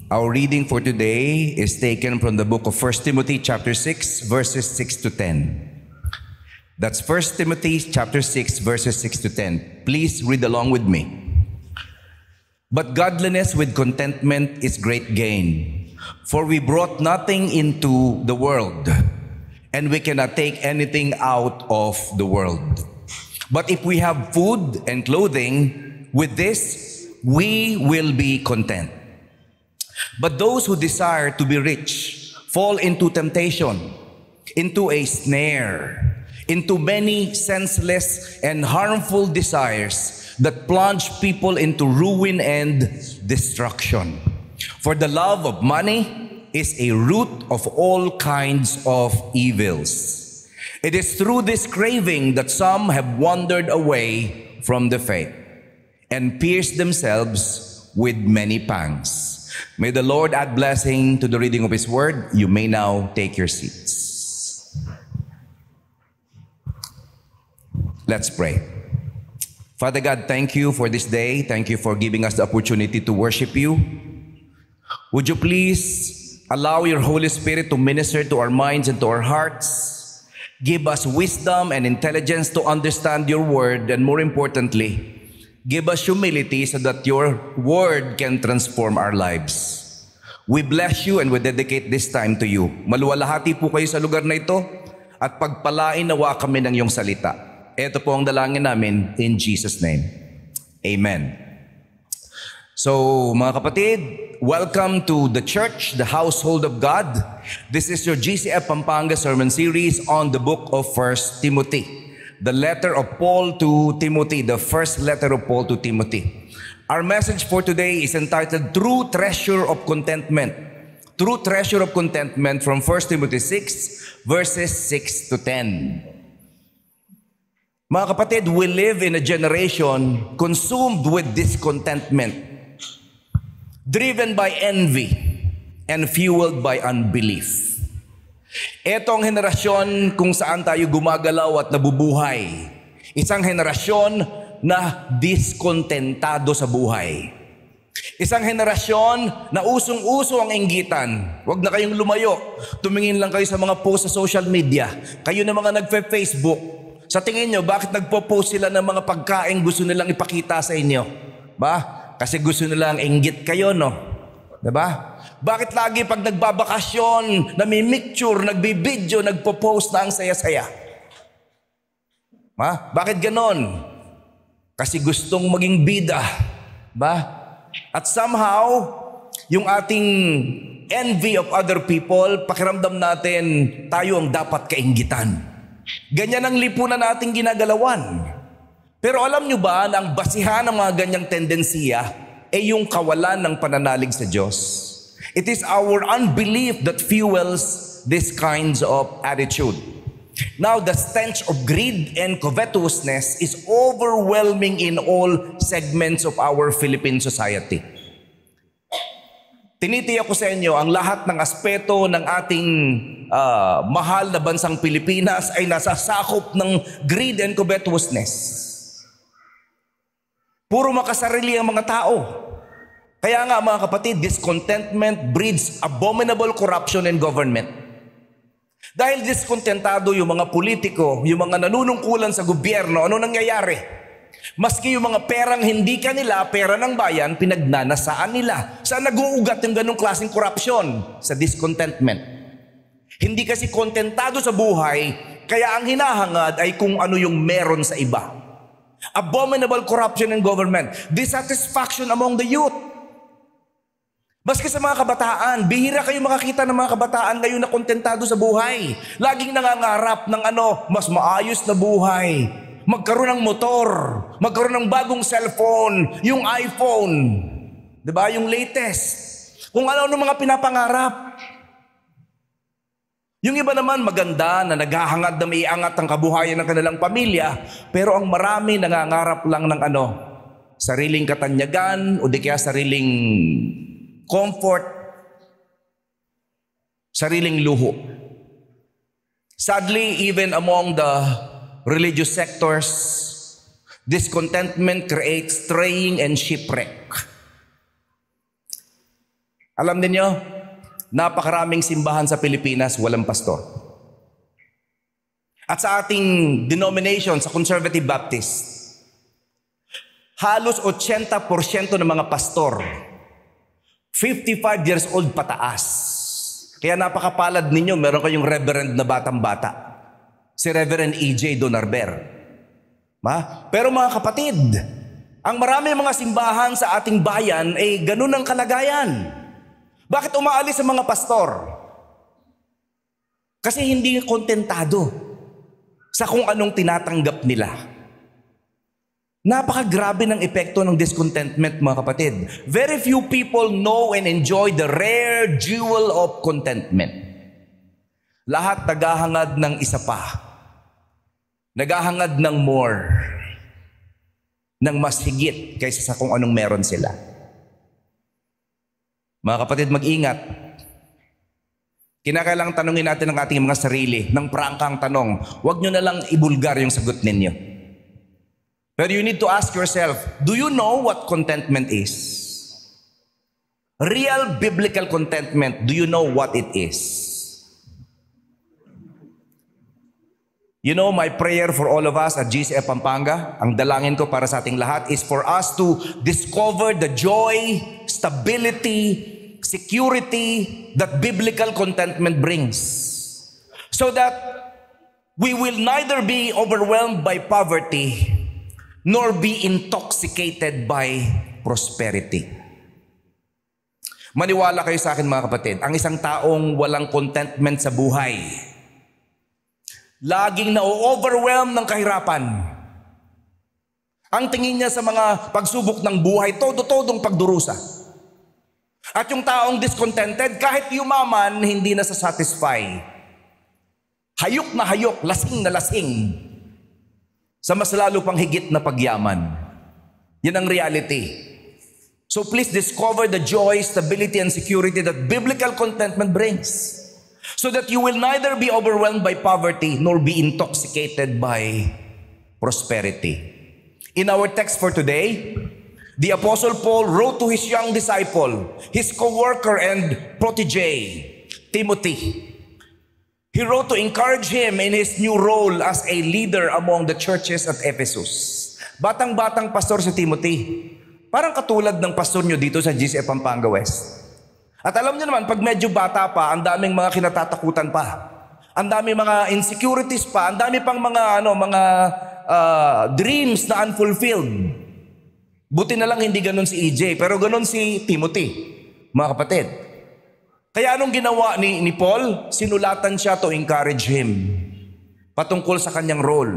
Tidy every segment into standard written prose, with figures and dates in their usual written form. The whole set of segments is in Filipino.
Our reading for today is taken from the book of 1 Timothy chapter 6, verses 6 to 10. That's 1 Timothy chapter 6, verses 6 to 10. Please read along with me. But godliness with contentment is great gain, for we brought nothing into the world, and we cannot take anything out of the world. But if we have food and clothing, with this we will be content. But those who desire to be rich fall into temptation, into a snare, into many senseless and harmful desires that plunge people into ruin and destruction. For the love of money is a root of all kinds of evils. It is through this craving that some have wandered away from the faith and pierced themselves with many pangs. May the Lord add blessing to the reading of His word. You may now take your seats. Let's pray. Father God, thank you for this day. Thank you for giving us the opportunity to worship you. Would you please allow your Holy Spirit to minister to our minds and to our hearts? Give us wisdom and intelligence to understand your word, and more importantly, give us humility so that your word can transform our lives. We bless you and we dedicate this time to you. Maluwalhati po kayo sa lugar na ito at pagpalain nawa kami ng iyong salita. Ito po ang dalangin namin in Jesus' name. Amen. So mga kapatid, welcome to the church, the household of God. This is your GCF Pampanga sermon series on the book of 1 Timothy. The letter of Paul to Timothy, the first letter of Paul to Timothy. Our message for today is entitled True Treasure of Contentment. True Treasure of Contentment from 1 Timothy 6, verses 6 to 10. Mga kapatid, we live in a generation consumed with discontentment, driven by envy, and fueled by unbelief. Ito ang henerasyon kung saan tayo gumagalaw at nabubuhay. Isang henerasyon na diskontentado sa buhay. Isang henerasyon na usong-uso ang inggitan. Huwag na kayong lumayo. Tumingin lang kayo sa mga post sa social media. Kayo na mga nagfe-Facebook. Sa tingin nyo, bakit nagpo-post sila ng mga pagkain gusto nilang ipakita sa inyo? Ba? Kasi gusto nilang inggit kayo, no? Diba? Bakit lagi pag nagbabakasyon, namimicture, nagbibideo, nagpo-post na ang saya-saya? Ha? Bakit ganon? Kasi gustong maging bida. Ba? At somehow, yung ating envy of other people, pakiramdam natin, tayo ang dapat kainggitan. Ganyan ang lipunan nating ginagalawan. Pero alam nyo ba na ang basihan ng mga ganyang tendensiya ay yung kawalan ng pananalig sa Diyos? It is our unbelief that fuels this kinds of attitude. Now, the stench of greed and covetousness is overwhelming in all segments of our Philippine society. Tinitiyak ko sa inyo, ang lahat ng aspeto ng ating mahal na bansang Pilipinas ay nasasakop ng greed and covetousness. Puro makasarili ang mga tao. Kaya nga mga kapatid, discontentment breeds abominable corruption in government. Dahil diskontentado yung mga politiko, yung mga nanunungkulan sa gobyerno, ano nangyayari? Maski yung mga perang hindi kanila, pera ng bayan, pinagnanasaan nila. Saan nag-uugat yung ganong klaseng corruption? Sa discontentment. Hindi kasi kontentado sa buhay, kaya ang hinahangad ay kung ano yung meron sa iba. Abominable corruption in government. Dissatisfaction among the youth. Maski sa mga kabataan, bihira kayo makakita ng mga kabataan ngayon na kontentado sa buhay. Laging nangangarap ng mas maayos na buhay. Magkaroon ng motor, magkaroon ng bagong cellphone, yung iPhone. Diba? Yung latest. Kung ano mga pinapangarap. Yung iba naman maganda na naghahangad na may angat ang kabuhayan ng kanilang pamilya, pero ang marami nangangarap lang ng sariling katanyagan o di kaya sariling comfort, sariling luho. Sadly, even among the religious sectors, discontentment creates straying and shipwreck. Alam niyo, napakaraming simbahan sa Pilipinas walang pastor. At sa ating denomination, sa Conservative Baptist, halos 80% ng mga pastor, 55 years old pataas. Kaya napakapalad ninyo, meron kayong reverend na batang-bata. Si Reverend E.J. Donarber. Pero mga kapatid, ang marami mga simbahan sa ating bayan ay ganun ang kalagayan. Bakit umaalis ang mga pastor? Kasi hindi kontentado sa kung anong tinatanggap nila. Napakagrabe ng epekto ng discontentment, mga kapatid. Very few people know and enjoy the rare jewel of contentment. Lahat naghahangad ng isa pa. Naghahangad ng more. Ng mas higit kaysa sa kung anong meron sila. Mga kapatid, mag-ingat. Kinakailangan tanungin natin ang ating mga sarili ng prangkang tanong. Huwag nyo na lang ibulgar yung sagot ninyo. Pero you need to ask yourself, do you know what contentment is? Real biblical contentment, do you know what it is? You know, my prayer for all of us at GCF Pampanga, ang dalangin ko para sa ating lahat is for us to discover the joy, stability, security that biblical contentment brings. So that we will neither be overwhelmed by poverty nor be intoxicated by prosperity. Maniwala kayo sa akin, mga kapatid, ang isang taong walang contentment sa buhay, laging na-overwhelm ng kahirapan. Ang tingin niya sa mga pagsubok ng buhay, todo-todong pagdurusa. At yung taong discontented, kahit yumaman, hindi na satisfy. Hayok na hayok, lasing na lasing. Sa mas lalo pang higit na pagyaman. Yan ang reality. So please discover the joy, stability, and security that biblical contentment brings. So that you will neither be overwhelmed by poverty nor be intoxicated by prosperity. In our text for today, the Apostle Paul wrote to his young disciple, his co-worker and protege, Timothy. He wrote to encourage him in his new role as a leader among the churches at Ephesus. Batang-batang pastor si Timothy. Parang katulad ng pastor nyo dito sa GCF Pampanga West. At alam niyo naman, pag medyo bata pa, ang daming mga kinatatakutan pa. Ang daming mga insecurities pa, ang dami pang mga dreams na unfulfilled. Buti na lang hindi ganun si EJ, pero ganun si Timothy, mga kapatid. Kaya anong ginawa ni Paul? Sinulatan siya to encourage him patungkol sa kanyang role.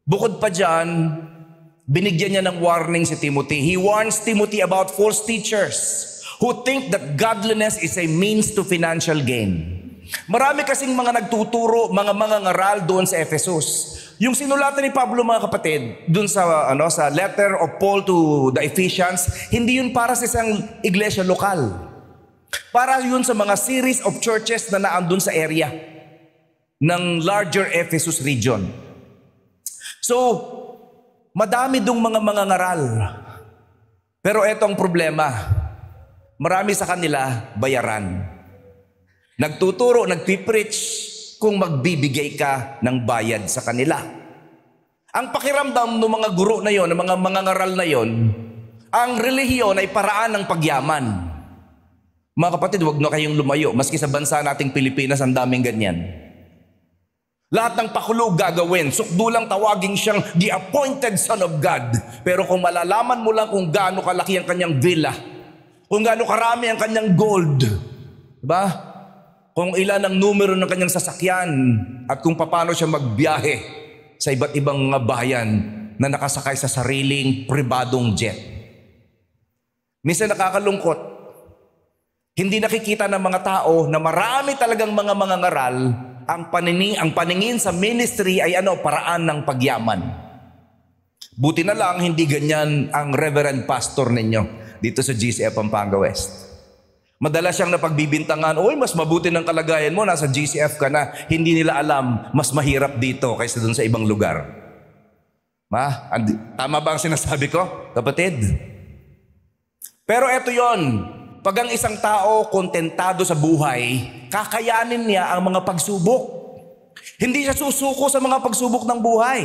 Bukod pa dyan, binigyan niya ng warning si Timothy. He warns Timothy about false teachers who think that godliness is a means to financial gain. Marami kasing mga nagtuturo, mga ngaral doon sa Ephesus. Yung sinulatan ni Pablo, mga kapatid, doon sa letter of Paul to the Ephesians, hindi yun para sa isang iglesia lokal. Para yun sa mga series of churches na naandun sa area ng larger Ephesus region. So, madami dong mga ngaral. Pero etong problema, marami sa kanila bayaran. Nagtuturo, nagpipreach kung magbibigay ka ng bayad sa kanila. Ang pakiramdam ng mga guro na yon, ng mga ngaral na yon, ang relihiyon ay paraan ng pagyaman. Mga kapatid, huwag na kayong lumayo. Maski sa bansa nating Pilipinas, ang daming ganyan. Lahat ng pakulo gagawin. Sukdulang tawagin siyang the appointed son of God. Pero kung malalaman mo lang kung gaano kalaki ang kanyang villa, kung gaano karami ang kanyang gold, diba? Kung ilan ang numero ng kanyang sasakyan, at kung paano siya magbiyahe sa iba't ibang mga bayan na nakasakay sa sariling pribadong jet. Minsan nakakalungkot, hindi nakikita ng mga tao na marami talagang mga ngaral, ang paningin sa ministry ay paraan ng pagyaman. Buti na lang hindi ganyan ang reverend pastor ninyo dito sa GCF Pampanga West. Madalas siyang napagbibintangan, oy, mas mabuti ng kalagayan mo, nasa GCF ka na. Hindi nila alam, mas mahirap dito kaysa dun sa ibang lugar. Tama ba ang sinasabi ko, kapatid? Pero eto yon. Pag ang isang tao kontentado sa buhay, kakayanin niya ang mga pagsubok. Hindi siya susuko sa mga pagsubok ng buhay.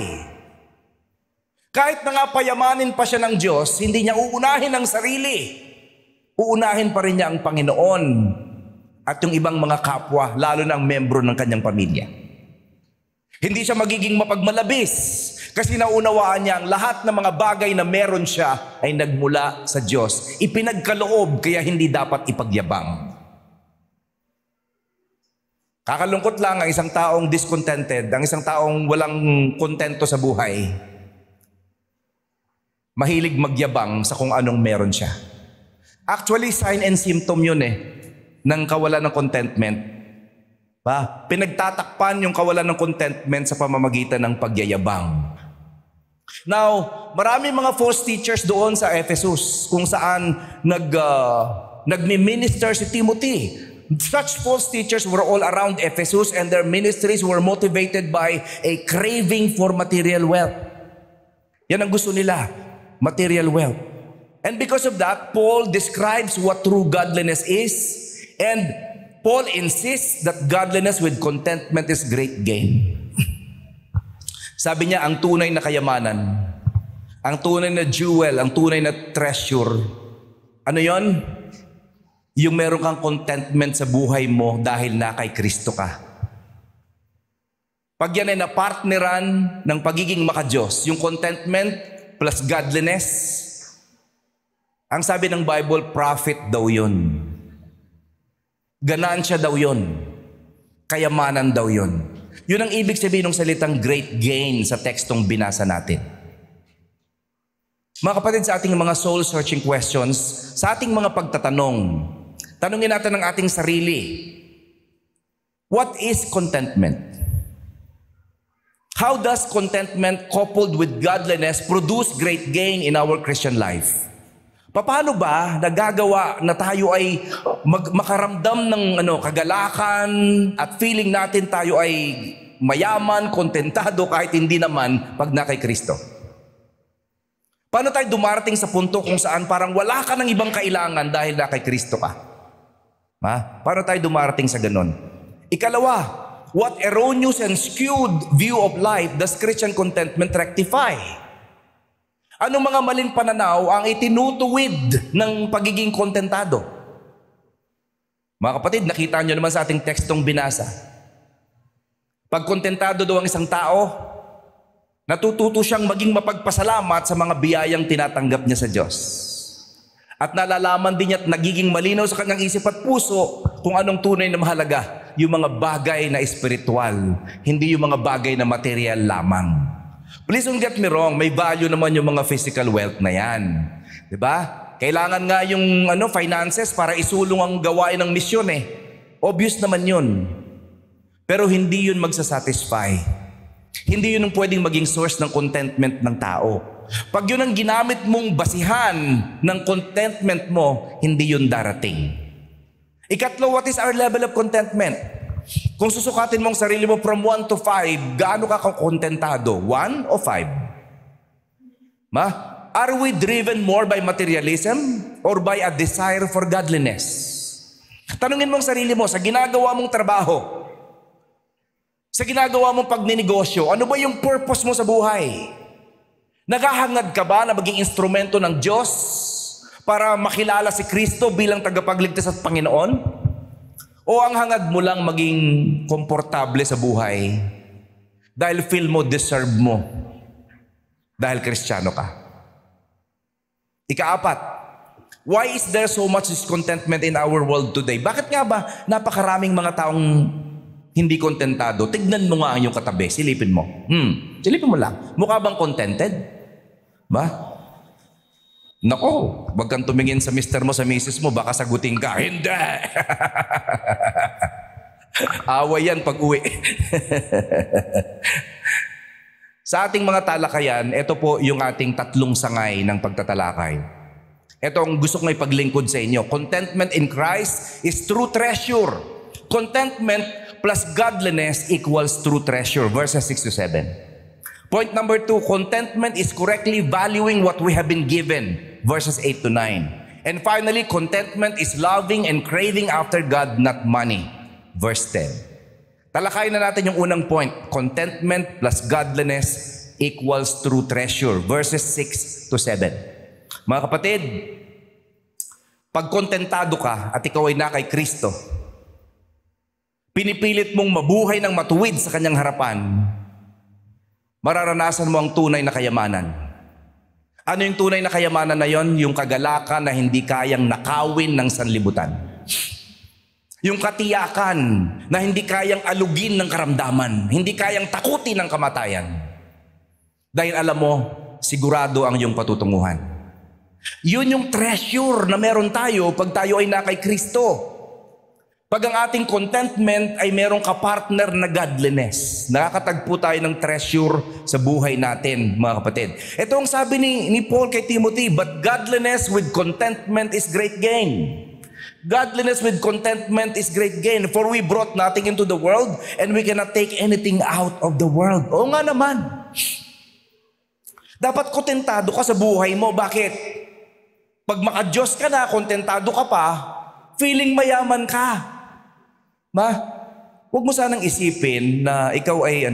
Kahit na nga payamanin pa siya ng Diyos, hindi niya uunahin ang sarili. Uunahin pa rin niya ang Panginoon at yung ibang mga kapwa, lalo na ang membro ng kanyang pamilya. Hindi siya magiging mapagmalabis kasi naunawaan niya ang lahat ng mga bagay na meron siya ay nagmula sa Diyos. Ipinagkaloob kaya hindi dapat ipagyabang. Kakalungkot lang ang isang taong discontented, ang isang taong walang kontento sa buhay. Mahilig magyabang sa kung anong meron siya. Actually, sign and symptom yun ng kawalan ng contentment. Pinagtatakpan yung kawalan ng contentment sa pamamagitan ng pagyayabang. Now, marami mga false teachers doon sa Ephesus kung saan nagmi-minister si Timothy. Such false teachers were all around Ephesus and their ministries were motivated by a craving for material wealth. Yan ang gusto nila, material wealth. And because of that, Paul describes what true godliness is, and Paul insists that godliness with contentment is great gain. Sabi niya, ang tunay na kayamanan, ang tunay na jewel, ang tunay na treasure, ano yon? Yung meron kang contentment sa buhay mo dahil na kay Kristo ka. Pag yan ay napartneran ng pagiging makadiyos, yung contentment plus godliness, ang sabi ng Bible, profit daw yun. Ganansya daw yun. Kayamanan daw yun. Yun ang ibig sabihin ng salitang great gain sa tekstong binasa natin. Mga kapatid, sa ating mga soul-searching questions, sa ating mga pagtatanong, tanungin natin ang ating sarili. What is contentment? How does contentment coupled with godliness produce great gain in our Christian life? Paano ba nagagawa na tayo ay makaramdam ng kagalakan at feeling natin tayo ay mayaman, kontentado kahit hindi naman pag na kay Kristo? Paano tayo dumarating sa punto kung saan parang wala ka ng ibang kailangan dahil na kay Kristo ka? Paano tayo dumarating sa ganon? Ikalawa, what erroneous and skewed view of life does Christian contentment rectify? Anong mga maling pananaw ang itinutuwid ng pagiging kontentado? Mga kapatid, nakita nyo naman sa ating tekstong binasa. Pag kontentado daw ang isang tao, natututo siyang maging mapagpasalamat sa mga biyayang tinatanggap niya sa Diyos. At nalalaman din niya at nagiging malinaw sa kanyang isip at puso kung anong tunay na mahalaga, yung mga bagay na espiritual, hindi yung mga bagay na material lamang. Please don't get me wrong, may value naman yung mga physical wealth na yan. Diba? Kailangan nga yung finances para isulong ang gawain ng misyon Obvious naman yun. Pero hindi yun magsasatisfy. Hindi yun ang pwedeng maging source ng contentment ng tao. Pag yun ang ginamit mong basihan ng contentment mo, hindi yun darating. Ikatlo, what is our level of contentment? Kung susukatin mong sarili mo from 1 to 5, gaano ka kontentado? 1 o 5? Are we driven more by materialism or by a desire for godliness? Tanungin mong sarili mo, sa ginagawa mong trabaho, sa ginagawa mong pagninegosyo, ano ba yung purpose mo sa buhay? Naghahangad ka ba na maging instrumento ng Diyos para makilala si Kristo bilang tagapagligtas at Panginoon? O ang hangad mo lang maging komportable sa buhay dahil feel mo deserve mo dahil Kristiyano ka? Ikaapat, why is there so much discontentment in our world today? Bakit nga ba napakaraming mga taong hindi kontentado? Tignan mo nga ang iyong katabi, silipin mo. Silipin mo lang. Mukha bang contented? Nako, wag kang tumingin sa mister mo, sa misis mo, baka sagutin ka. Hindi! Away yan pag uwi. Sa ating mga talakayan, ito po yung ating tatlong sangay ng pagtatalakay. Ito ang gusto kong ipaglingkod sa inyo. Contentment in Christ is true treasure. Contentment plus godliness equals true treasure. Verses 6 to 7. Point number 2, contentment is correctly valuing what we have been given. Verses 8 to 9. And finally, contentment is loving and craving after God, not money. Verse 10. Talakayin na natin yung unang point. Contentment plus godliness equals true treasure. Verses 6 to 7. Mga kapatid, pag kontentado ka at ikaw ay na kay Kristo, pinipilit mong mabuhay ng matuwid sa kanyang harapan, mararanasan mo ang tunay na kayamanan. Ano yung tunay na kayamanan na yon? Yung kagalakan na hindi kayang nakawin ng sanlibutan. Yung katiyakan na hindi kayang alugin ng karamdaman, hindi kayang takutin ng kamatayan. Dahil alam mo, sigurado ang iyong patutunguhan. Yun yung treasure na meron tayo pag tayo ay na kay Kristo. Pag ang ating contentment ay merong kapartner na godliness, nakakatagpo tayo ng treasure sa buhay natin, mga kapatid. Ito ang sabi ni Paul kay Timothy, but godliness with contentment is great gain. Godliness with contentment is great gain, for we brought nothing into the world and we cannot take anything out of the world. Oo nga naman. Dapat kontentado ka sa buhay mo. Bakit? Pag maka-Diyos ka na, kontentado ka pa, feeling mayaman ka. Huwag mo sanang isipin na ikaw ay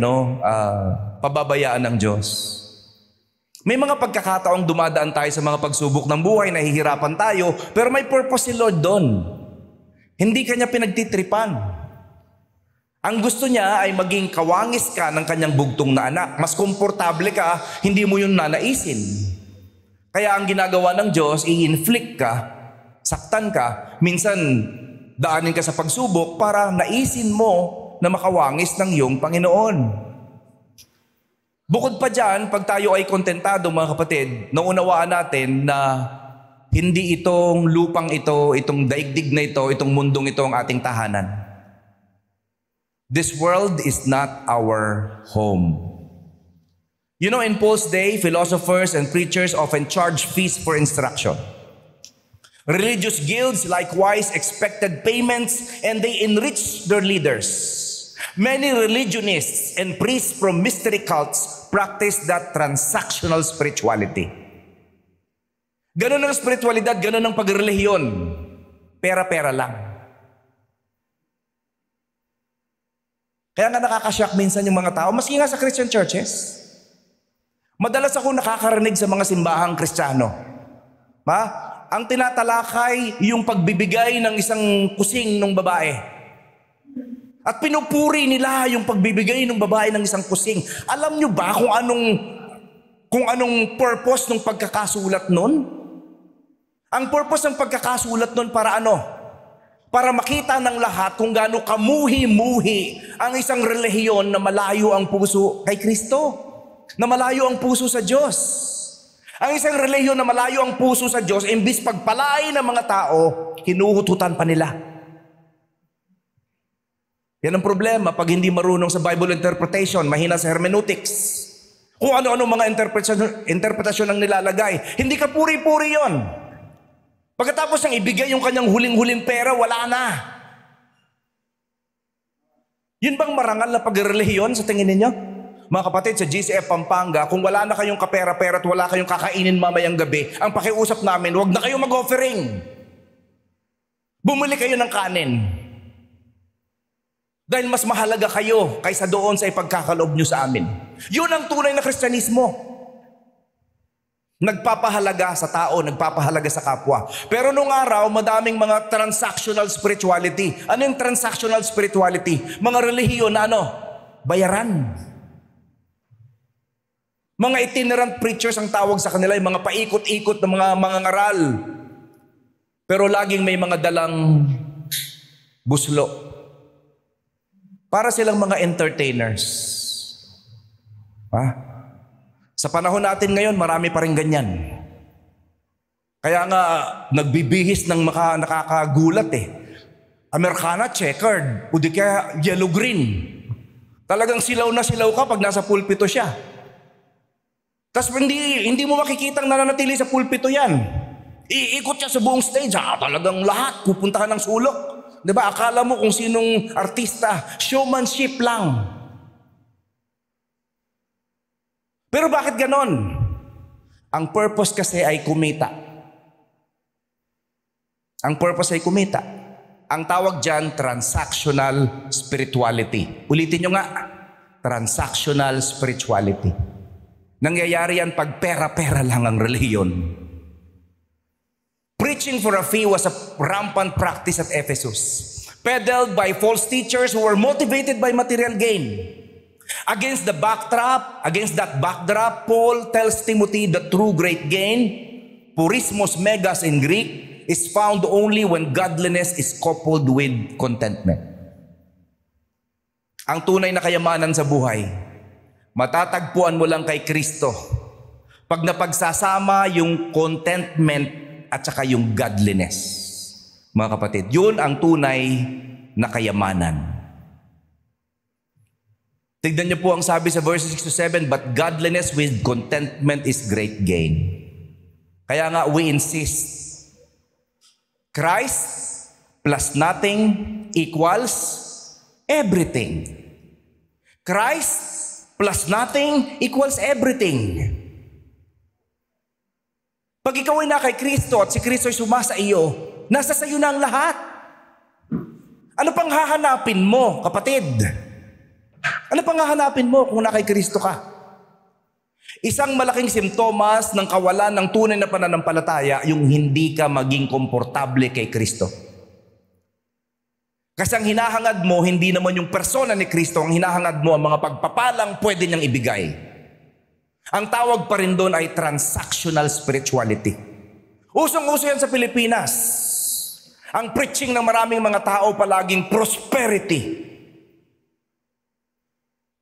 pababayaan ng Diyos. May mga pagkakataong dumadaan tayo sa mga pagsubok ng buhay, nahihirapan tayo, pero may purpose si Lord doon. Hindi kanya pinagtitripan. Ang gusto niya ay maging kawangis ka ng kanyang bugtong na anak. Mas komportable ka, hindi mo yun nanaisin. Kaya ang ginagawa ng Diyos, i-inflict ka, saktan ka, minsan daanin ka sa pagsubok para naisin mo na makawangis ng iyong Panginoon. Bukod pa dyan, pag tayo ay kontentado, mga kapatid, naunawaan natin na hindi itong lupang ito, itong daigdig na ito, itong mundong ito ang ating tahanan. This world is not our home. You know, in Paul's day, philosophers and preachers often charge fees for instruction. Religious guilds likewise expected payments and they enriched their leaders. Many religionists and priests from mystery cults practice that transactional spirituality. Ganun ang spiritualidad, ganun ang pagrelihiyon. Pera-pera lang. Kaya nga nakakashock minsan yung mga tao, maski nga sa Christian churches. Madalas ako nakakarinig sa mga simbahang Kristiyano. Ang tinatalakay yung pagbibigay ng isang kusing ng babae. At pinupuri nila yung pagbibigay ng babae ng isang kusing. Alam nyo ba kung anong purpose ng pagkakasulat nun? Ang purpose ng pagkakasulat nun para ano? Para makita ng lahat kung gaano kamuhi-muhi ang isang relihiyon na malayo ang puso kay Kristo. Na malayo ang puso sa Diyos. Ang isang relihiyon na malayo ang puso sa Diyos, imbis pagpalain ng mga tao, hinuhututan pa nila. Yan ang problema pag hindi marunong sa Bible interpretation, mahina sa hermeneutics. Kung ano-ano mga interpretasyon ang nilalagay. Hindi ka puri-puri yon. Pagkatapos niyang ibigay yung kanyang huling-huling pera, wala na. Yun bang marangal na pagrelihiyon sa tingin ninyo? Mga kapatid, sa GCF Pampanga, kung wala na kayong kapera-pera at wala kayong kakainin mamayang gabi, ang pakiusap namin, huwag na kayong mag-offering. Bumili kayo ng kanin. Dahil mas mahalaga kayo kaysa doon sa ipagkakaloob nyo sa amin. Yun ang tunay na Kristyanismo. Nagpapahalaga sa tao, nagpapahalaga sa kapwa. Pero nung araw, madaming mga transactional spirituality. Ano yung transactional spirituality? Mga relihiyon na bayaran. Mga itinerant preachers ang tawag sa kanila, yung mga paikot-ikot na mga ngaral. Pero laging may mga dalang buslo. Para silang mga entertainers. Sa panahon natin ngayon, marami pa rin ganyan. Kaya nga, nagbibihis ng nakakagulat Americana, checkered, o di kaya yellow-green. Talagang silaw na silaw ka pag nasa pulpito siya. Tapos hindi mo makikitang nananatili sa pulpito yan. Iikot siya sa buong stage. Talagang lahat pupuntahan ng sulok. Diba? Akala mo kung sinong artista. Showmanship lang. Pero bakit ganon? Ang purpose kasi ay kumita. Ang purpose ay kumita. Ang tawag dyan, transactional spirituality. Ulitin nyo nga, transactional spirituality. Nangyayari yan pag pera-pera lang ang reliyon. Preaching for a fee was a rampant practice at Ephesus, peddled by false teachers who were motivated by material gain. Against that backdrop, Paul tells Timothy the true great gain, purismos megas in Greek, is found only when godliness is coupled with contentment. Ang tunay na kayamanan sa buhay, matatagpuan mo lang kay Kristo pag napagsasama yung contentment at saka yung godliness. Mga kapatid, yun ang tunay na kayamanan. Tignan niyo po ang sabi sa verses 6 to 7, but godliness with contentment is great gain. Kaya nga we insist, Christ plus nothing equals everything. Christ plus nothing equals everything. Pag ikaw ay na kay Kristo at si Kristo ay sumasa iyo, nasa sayo na ang lahat. Ano pang hahanapin mo, kapatid? Ano pang hahanapin mo kung na kay Kristo ka? Isang malaking simptomas ng kawalan ng tunay na pananampalataya, yung hindi ka maging komportable kay Kristo. Kasi ang hinahangad mo, hindi naman yung persona ni Kristo, ang hinahangad mo ang mga pagpapalang pwede niyang ibigay. Ang tawag pa rin doon ay transactional spirituality. Usong-uso yan sa Pilipinas. Ang preaching ng maraming mga tao palaging prosperity.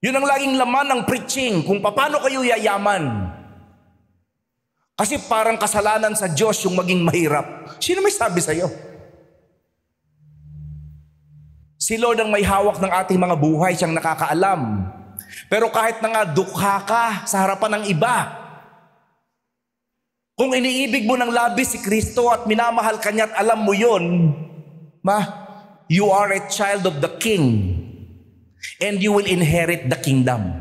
Yun ang laging laman ng preaching, kung paano kayo yayaman. Kasi parang kasalanan sa Diyos yung maging mahirap. Sino may sabi sa'yo? Si Lord ang may hawak ng ating mga buhay, siyang nakakaalam. Pero kahit na nga dukha ka sa harapan ng iba, kung iniibig mo ng labis si Kristo at minamahal ka niya at alam mo yun, you are a child of the King. And you will inherit the kingdom.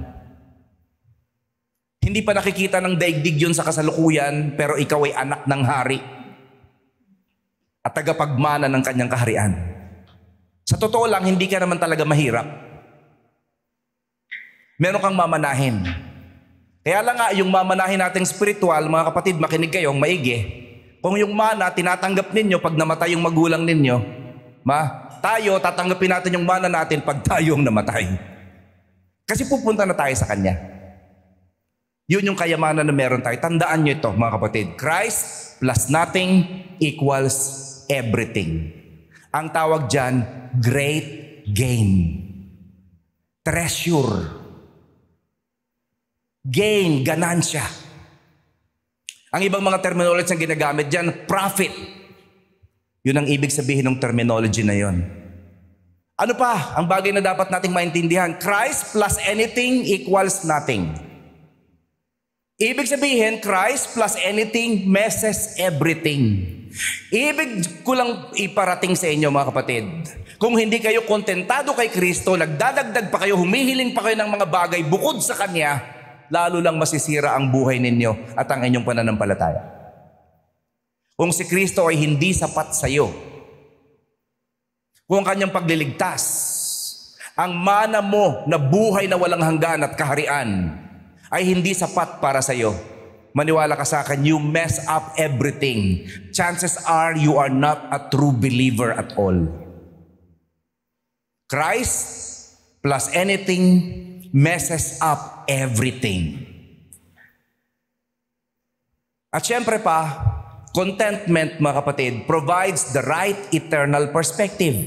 Hindi pa nakikita ng daigdig yun sa kasalukuyan, pero ikaw ay anak ng hari at tagapagmana ng kanyang kaharian. Sa totoo lang, hindi ka naman talaga mahirap. Meron kang mamanahin. Kaya lang nga, yung mamanahin nating spiritual, mga kapatid, makinig kayong maigi. Kung yung mana, tinatanggap ninyo pag namatay yung magulang ninyo, tayo, tatanggapin natin yung mana natin pag tayong namatay. Kasi pupunta na tayo sa Kanya. Yun yung kayamanan na meron tayo. Tandaan nyo ito, mga kapatid. Christ plus nothing equals everything. Ang tawag dyan, great gain. Treasure. Gain, ganansya. Ang ibang mga terminology na ginagamit dyan, profit. Yun ang ibig sabihin ng terminology na yon. Ano pa ang bagay na dapat nating maintindihan? Christ plus anything equals nothing. Ibig sabihin, Christ plus anything messes everything. Ibig ko lang iparating sa inyo, mga kapatid. Kung hindi kayo kontentado kay Kristo, nagdadagdag pa kayo, humihiling pa kayo ng mga bagay bukod sa Kanya, lalo lang masisira ang buhay ninyo at ang inyong pananampalataya. Kung si Kristo ay hindi sapat sa iyo, kung ang kanyang pagliligtas, ang mana mo na buhay na walang hanggan at kaharian ay hindi sapat para sa iyo, maniwala ka sa akin, you mess up everything. Chances are you are not a true believer at all. Christ plus anything messes up everything. At syempre pa, contentment, mga kapatid, provides the right eternal perspective.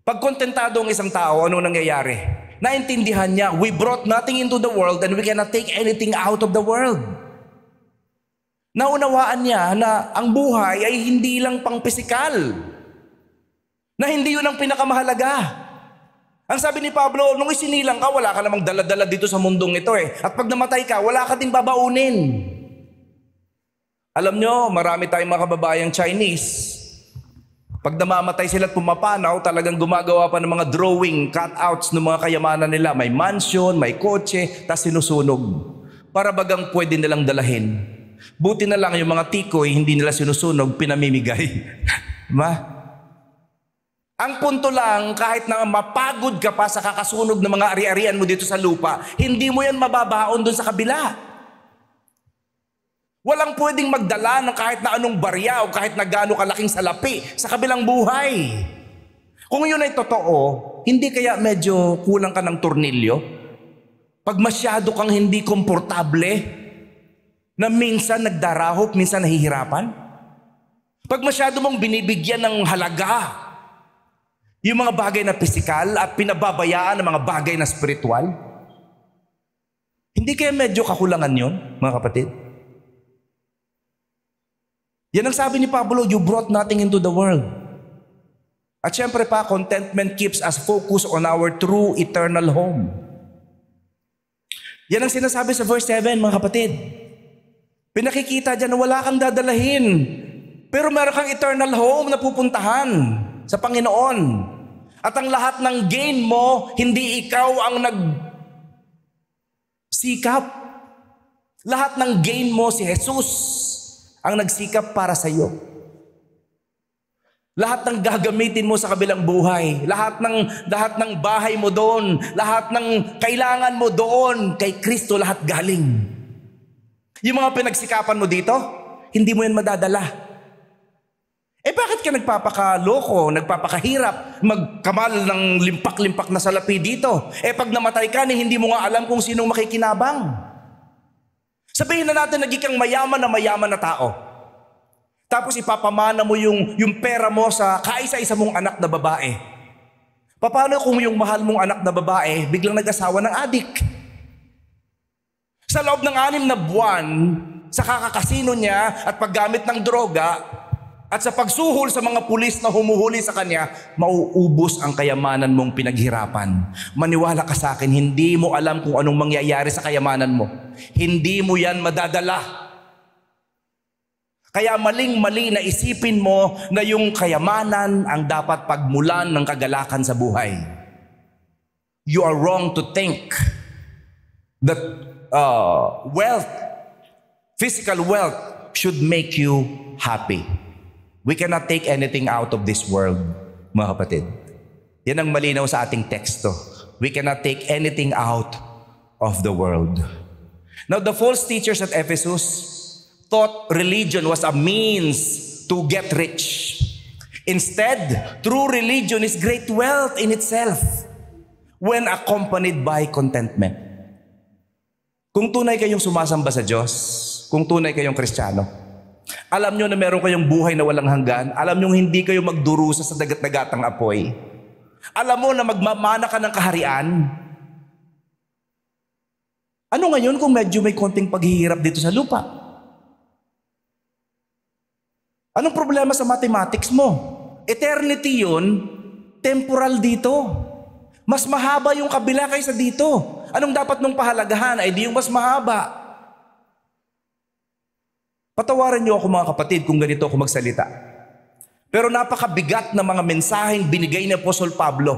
Pag kontentado ang isang tao, ano nangyayari? Naintindihan niya, we brought nothing into the world and we cannot take anything out of the world. Naunawaan niya na ang buhay ay hindi lang pang pisikal. Na hindi yun ang pinakamahalaga. Ang sabi ni Pablo, nung isinilang ka, wala ka namang dala-dala dito sa mundong ito eh. At pag namatay ka, wala ka din babaunin. Alam nyo, marami tayong mga kababayang Chinese. Pag namamatay sila at pumapanaw, talagang gumagawa pa ng mga drawing, cutouts ng mga kayamanan nila. May mansion, may kotse, tas sinusunog. Para bagang pwede nilang dalahin. Buti na lang yung mga tikoy, hindi nila sinusunog, pinamimigay. Ma? Ang punto lang, kahit na mapagod ka pa sa kakasunog ng mga ari-arian mo dito sa lupa, hindi mo yan mababaon doon sa kabila. Walang pwedeng magdala ng kahit na anong barya o kahit na gaano kalaking salapi sa kabilang buhay. Kung yun ay totoo, hindi kaya medyo kulang ka ng tornilyo? Pag masyado kang hindi komportable, na minsan nagdarahop, minsan nahihirapan? Pag masyado mong binibigyan ng halaga, yung mga bagay na pisikal at pinababayaan ng mga bagay na spiritual, hindi kaya medyo kakulangan yun, mga kapatid? Yan ang sabi ni Pablo, you brought nothing into the world. At syempre pa, contentment keeps us focused on our true eternal home. Yan ang sinasabi sa verse 7, mga kapatid. Pinakikita dyan na wala kang dadalahin, pero meron kang eternal home na pupuntahan sa Panginoon. At ang lahat ng gain mo, hindi ikaw ang nagsikap. Lahat ng gain mo, si Jesus ang nagsikap para sa iyo. Lahat ng gagamitin mo sa kabilang buhay, lahat ng bahay mo doon, lahat ng kailangan mo doon, kay Kristo lahat galing. Yung mga pinagsikapan mo dito, hindi mo yan madadala. Bakit ka nagpapakaloko, nagpapakahirap, magkamal ng limpak-limpak na salapi dito? Pag namatay ka, hindi mo nga alam kung sinong makikinabang. Sabihin na natin, naging kang mayaman na tao. Tapos ipapamana mo yung pera mo sa kaisa-isa mong anak na babae. Paano kung yung mahal mong anak na babae, biglang nag-asawa ng adik? Sa loob ng 6 na buwan, sa kakakasino niya at paggamit ng droga, at sa pagsuhol sa mga pulis na humuhuli sa kanya, mauubos ang kayamanan mong pinaghirapan. Maniwala ka sa akin, hindi mo alam kung anong mangyayari sa kayamanan mo. Hindi mo yan madadala. Kaya maling-mali na isipin mo na yung kayamanan ang dapat pagmulan ng kagalakan sa buhay. You are wrong to think that wealth, physical wealth, should make you happy. We cannot take anything out of this world, mga kapatid. Yan ang malinaw sa ating teksto. We cannot take anything out of the world. Now, the false teachers at Ephesus thought religion was a means to get rich. Instead, true religion is great wealth in itself when accompanied by contentment. Kung tunay kayong sumasamba sa Diyos, kung tunay kayong Kristiyano, alam nyo na meron kayong buhay na walang hanggan. Alam nyo hindi kayo magdurusa sa dagat-dagatang apoy. Alam mo na magmamana ka ng kaharian. Ano ngayon kung medyo may konting paghihirap dito sa lupa? Anong problema sa mathematics mo? Eternity yun, temporal dito. Mas mahaba yung kabila kaysa dito. Anong dapat mong pahalagahan? Ay di yung mas mahaba. Patawaran niyo ako mga kapatid kung ganito ako magsalita. Pero napakabigat na mga mensaheng binigay ni Apostol Pablo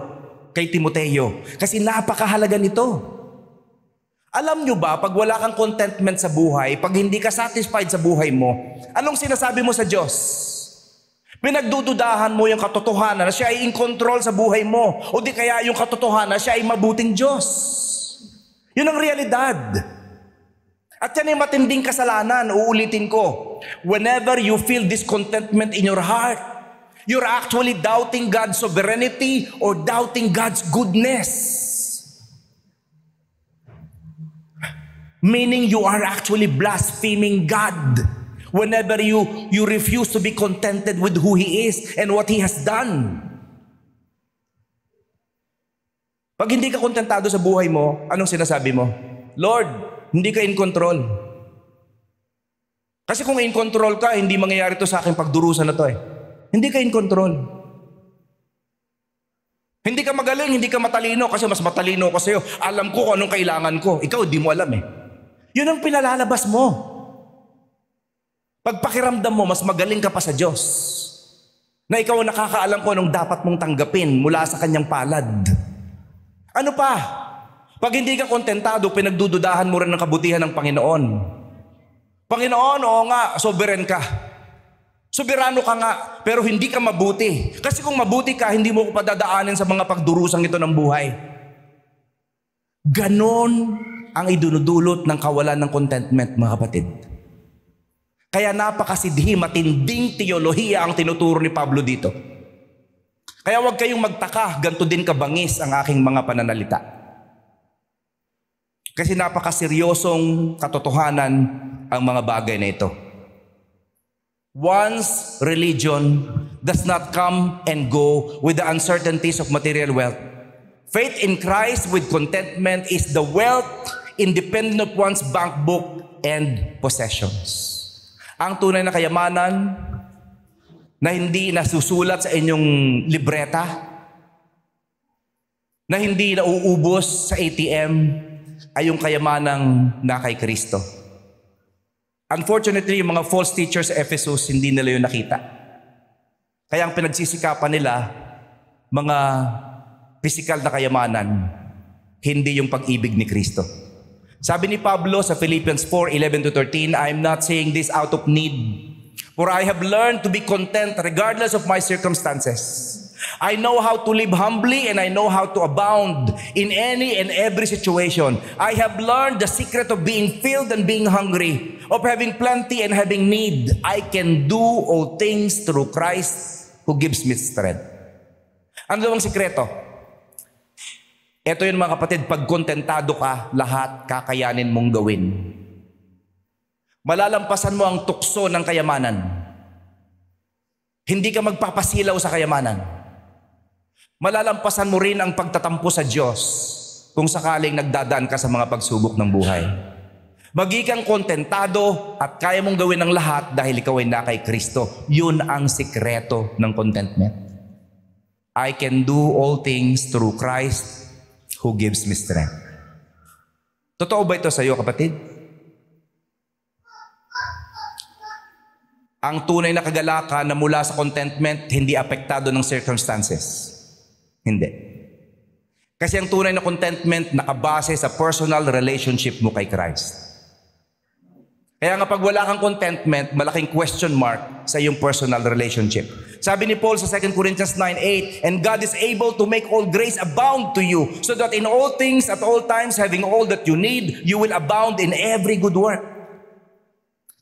kay Timoteo kasi napakahalaga nito. Alam niyo ba, pag wala kang contentment sa buhay, pag hindi ka satisfied sa buhay mo, anong sinasabi mo sa Diyos? Pinagdududahan mo yung katotohanan na siya ay in control sa buhay mo o di kaya yung katotohanan na siya ay mabuting Diyos. Yun ang realidad. At yan ay matinding kasalanan, uulitin ko. Whenever you feel discontentment in your heart, you're actually doubting God's sovereignty or doubting God's goodness. Meaning you are actually blaspheming God whenever you refuse to be contented with who He is and what He has done. Pag hindi ka kontentado sa buhay mo, anong sinasabi mo? Lord, hindi ka in control. Kasi kung in control ka, hindi mangyayari to sa aking pagdurusan na to eh. Hindi ka in control. Hindi ka magaling, hindi ka matalino kasi mas matalino ko sa'yo. Alam ko kung anong kailangan ko. Ikaw, di mo alam eh. Yun ang pinalalabas mo. Pagpakiramdam mo, mas magaling ka pa sa Diyos. Na ikaw ang nakakaalam ko anong dapat mong tanggapin mula sa kanyang palad. Ano pa? Pag hindi ka kontentado, pinagdududahan mo rin ng kabutihan ng Panginoon. Panginoon, oo nga, sovereign ka. Soberano ka nga, pero hindi ka mabuti. Kasi kung mabuti ka, hindi mo ko padadaanin sa mga pagdurusang ito ng buhay. Ganon ang idunudulot ng kawalan ng contentment, mga kapatid. Kaya napakasidhi, matinding teolohiya ang tinuturo ni Pablo dito. Kaya huwag kayong magtaka, ganito din kabangis ang aking mga pananalita. Kasi napakaseryosong katotohanan ang mga bagay na ito. One's religion does not come and go with the uncertainties of material wealth. Faith in Christ with contentment is the wealth independent of one's bank book and possessions. Ang tunay na kayamanan na hindi nasusulat sa inyong libreta, na hindi nauubos sa ATM, ay yung kayamanang na kay Kristo. Unfortunately, yung mga false teachers sa Ephesus, hindi nila yun nakita. Kaya ang pinagsisikapan nila, mga physical na kayamanan, hindi yung pag-ibig ni Kristo. Sabi ni Pablo sa Philippians 4:11-13, I am not saying this out of need, for I have learned to be content regardless of my circumstances. I know how to live humbly and I know how to abound in any and every situation. I have learned the secret of being filled and being hungry, of having plenty and having need. I can do all things through Christ who gives me strength. Ano daw ang sikreto? Ito yun mga kapatid, pag kontentado ka, lahat kakayanin mong gawin. Malalampasan mo ang tukso ng kayamanan. Hindi ka magpapasilaw sa kayamanan. Malalampasan mo rin ang pagtatampo sa Diyos kung sakaling nagdadaan ka sa mga pagsubok ng buhay. Magiging kontentado at kaya mong gawin ang lahat dahil ikaw ay na kay Kristo. Yun ang sikreto ng contentment. I can do all things through Christ who gives me strength. Totoo ba ito sa iyo, kapatid? Ang tunay na kagalakan na mula sa contentment, hindi apektado ng circumstances. Hindi. Kasi ang tunay na contentment nakabase sa personal relationship mo kay Christ. Kaya nga pag wala kang contentment, malaking question mark sa iyong personal relationship. Sabi ni Paul sa 2 Corinthians 9:8, and God is able to make all grace abound to you, so that in all things at all times, having all that you need, you will abound in every good work.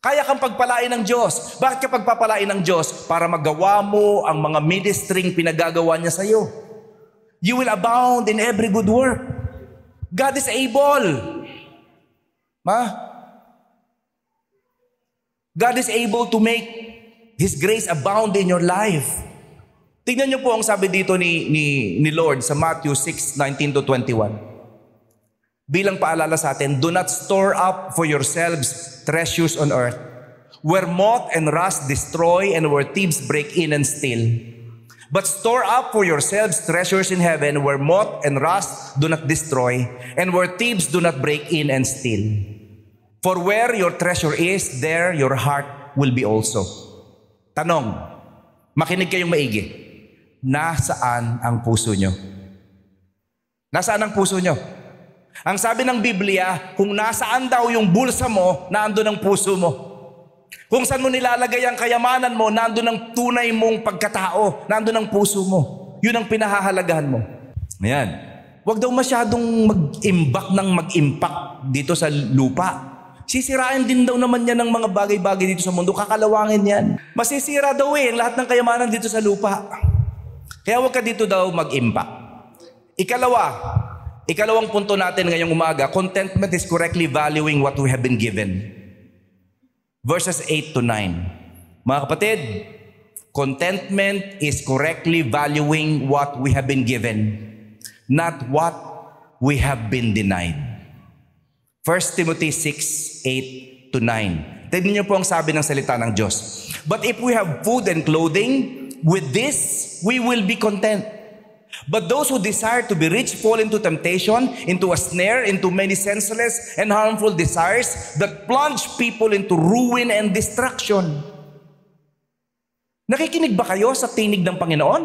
Kaya kang pagpalain ng Diyos. Bakit ka pagpapalain ng Diyos? Para magawa mo ang mga ministering pinagagawa niya sa iyo. You will abound in every good work. God is able. God is able to make His grace abound in your life. Tingnan niyo po ang sabi dito ni Lord sa Matthew 6:19-21. Bilang paalala sa atin, do not store up for yourselves treasures on earth, where moth and rust destroy and where thieves break in and steal. But store up for yourselves treasures in heaven, where moth and rust do not destroy, and where thieves do not break in and steal. For where your treasure is, there your heart will be also. Tanong, makinig kayong maigi. Nasaan ang puso nyo? Nasaan ang puso nyo? Ang sabi ng Biblia, kung nasaan daw yung bulsa mo, naandun ang puso mo. Kung saan mo nilalagay ang kayamanan mo, nandun ang tunay mong pagkatao, nandun ang puso mo. Yun ang pinahahalagahan mo. Ayan. Huwag daw masyadong mag-impact dito sa lupa. Sisirain din daw naman yan ng mga bagay-bagay dito sa mundo. Kakalawangin yan. Masisira daw ang lahat ng kayamanan dito sa lupa. Kaya huwag ka dito daw mag-impact. Ikalawang punto natin ngayong umaga, contentment is correctly valuing what we have been given. Verses 8-9. Mga kapatid, contentment is correctly valuing what we have been given, not what we have been denied. 1 Timothy 6:8-9. Tignan niyo po ang sabi ng salita ng Diyos. But if we have food and clothing, with this we will be content. But those who desire to be rich fall into temptation, into a snare, into many senseless and harmful desires that plunge people into ruin and destruction. Nakikinig ba kayo sa tinig ng Panginoon?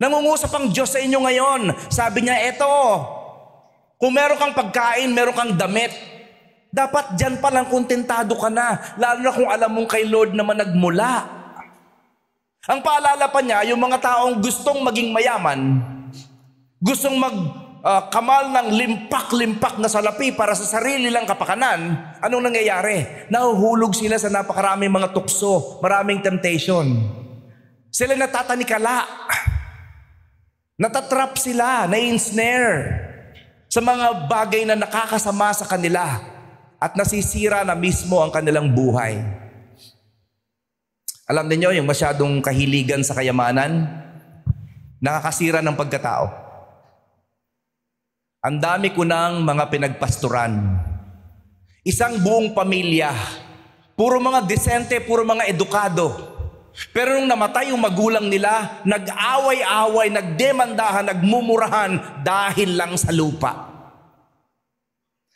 Nangungusap ang Diyos sa inyo ngayon. Sabi niya, eto, kung meron kang pagkain, meron kang damit, Dapat dyan pa lang kontentado ka na, lalo na kung alam mong kay Lord naman nagmula. Ang paalala pa niya, yung mga taong gustong maging mayaman, gustong kamal ng limpak-limpak na salapi para sa sarili lang kapakanan, anong nangyayari? Nahuhulog sila sa napakaraming mga tukso, maraming temptation. Sila natatanikala, natatrap sila, na-ensnare sa mga bagay na nakakasama sa kanila at nasisira na mismo ang kanilang buhay. Alam niyo, yung masyadong kahiligan sa kayamanan, nakakasira ng pagkatao. Ang dami ko ng mga pinagpasturan. Isang buong pamilya, puro mga desente, puro mga edukado. Pero nung namatay yung magulang nila, nag-away-away, nagdemandahan, nagmumurahan dahil lang sa lupa.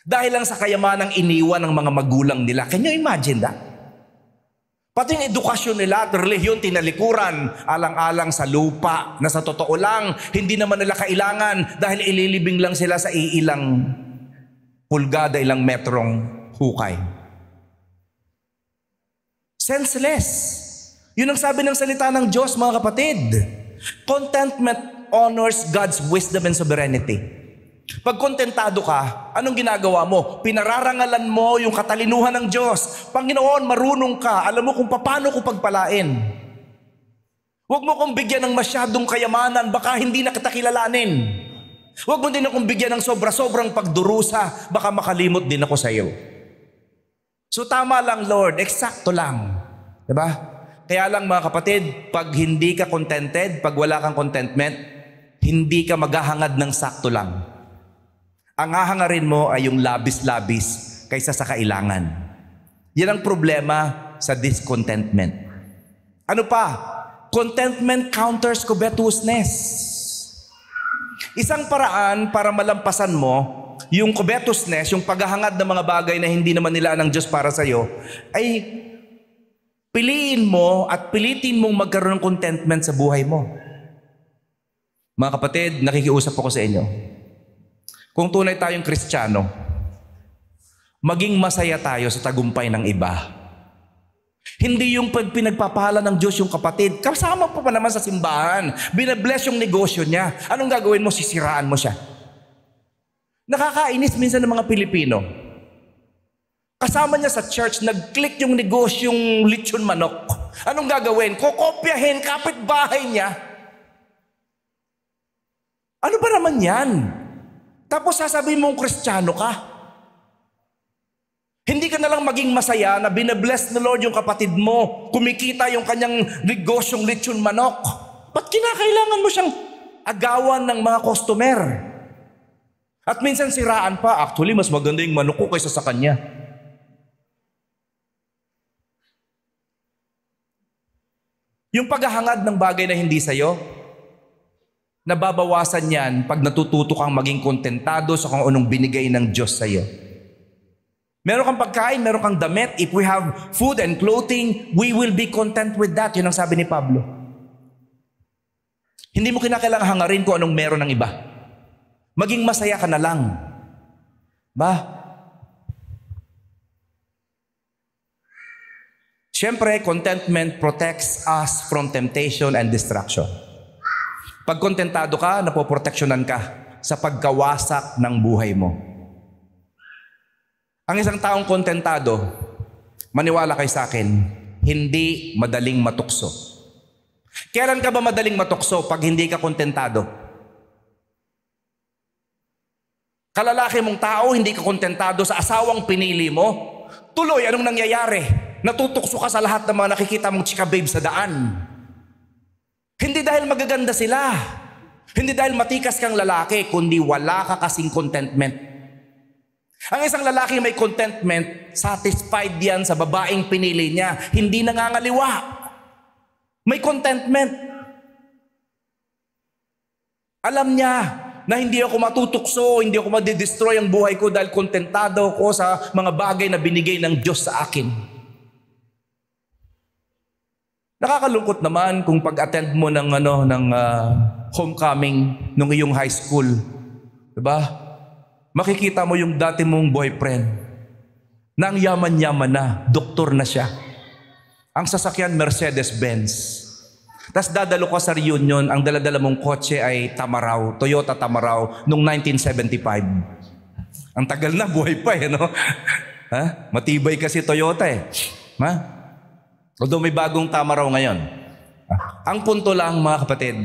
Dahil lang sa kayamanang iniwan ng mga magulang nila. Can you imagine that? Pati yung edukasyon nila at relihiyon tinalikuran, alang-alang sa lupa na sa totoo lang, hindi naman nila kailangan dahil ililibing lang sila sa ilang pulgada, ilang metrong hukay. Senseless. Yun ang sabi ng salita ng Diyos, mga kapatid. Contentment honors God's wisdom and sovereignty. Pag kontentado ka, anong ginagawa mo? Pinararangalan mo yung katalinuhan ng Diyos. Panginoon, marunong ka. Alam mo kung paano ko pagpalain. Huwag mo kong bigyan ng masyadong kayamanan, baka hindi na kita kilalanin. Huwag mo din akong bigyan ng sobra-sobrang pagdurusa, baka makalimot din ako sa iyo. So tama lang, Lord, eksakto lang. Diba? Kaya lang mga kapatid, pag hindi ka contented, pag wala kang contentment, hindi ka maghahangad ng sakto lang. Ang hahangarin mo ay yung labis-labis kaysa sa kailangan. Yan ang problema sa discontentment. Ano pa? Contentment counters covetousness. Isang paraan para malampasan mo yung covetousness, yung paghahangad ng mga bagay na hindi naman nila ng Diyos para sa iyo, ay piliin mo at pilitin mong magkaroon ng contentment sa buhay mo. Mga kapatid, nakikiusap ako sa inyo. Kung tunay tayong Kristiyano, maging masaya tayo sa tagumpay ng iba. Hindi yung pinagpapala ng Diyos yung kapatid, kasama pa naman sa simbahan, binabless yung negosyo niya. Anong gagawin mo? Sisiraan mo siya. Nakakainis minsan ng mga Pilipino. Kasama niya sa church, nag-click yung negosyong lechon manok. Anong gagawin? Kokopyahin kapitbahay niya. Ano ba naman yan? Tapos sasabihin mong Kristiyano ka. Hindi ka na lang maging masaya na binabless na Lord yung kapatid mo, kumikita yung kanyang negosyong lechon manok. Ba't kinakailangan mo siyang agawan ng mga customer? At minsan siraan pa, actually mas maganda yung manok ko kaysa sa kanya. Yung paghahangad ng bagay na hindi sa'yo, nababawasan yan pag natututo kang maging kontentado sa kung anong binigay ng Diyos sa iyo. Meron kang pagkain, meron kang damit. If we have food and clothing, we will be content with that. Yun ang sabi ni Pablo. Hindi mo kinakailangan hangarin kung anong meron ng iba. Maging masaya ka na lang. Ba? Siyempre, contentment protects us from temptation and distraction. Pag kontentado ka, napoproteksyonan ka sa pagkawasak ng buhay mo. Ang isang taong kontentado, maniwala kayo sa akin, hindi madaling matukso. Kailan ka ba madaling matukso pag hindi ka kontentado? Kalalaki mong tao, hindi ka kontentado sa asawang pinili mo, tuloy, anong nangyayari? Natutukso ka sa lahat ng mga nakikita mong chika babe sa daan. Hindi dahil magaganda sila. Hindi dahil matikas kang lalaki, kundi wala ka kasing contentment. Ang isang lalaki may contentment, satisfied yan sa babaeng pinili niya. Hindi nangangaliwa. May contentment. Alam niya na hindi ako matutukso, hindi ako madidestroy ang buhay ko dahil kontentado ko sa mga bagay na binigay ng Diyos sa akin. Nakakalungkot naman kung pag-attend mo ng homecoming nung iyong high school. Diba? Makikita mo yung dati mong boyfriend. na ang yaman-yaman na, doktor na siya. Ang sasakyan, Mercedes-Benz. Tapos dadalo ka sa reunion, ang daladala mong kotse ay Tamaraw, Toyota Tamaraw, noong 1975. Ang tagal na, buhay pa no? Ha? Matibay kasi Toyota Ha? Although may bagong Tamaraw ngayon. Ang punto lang mga kapatid,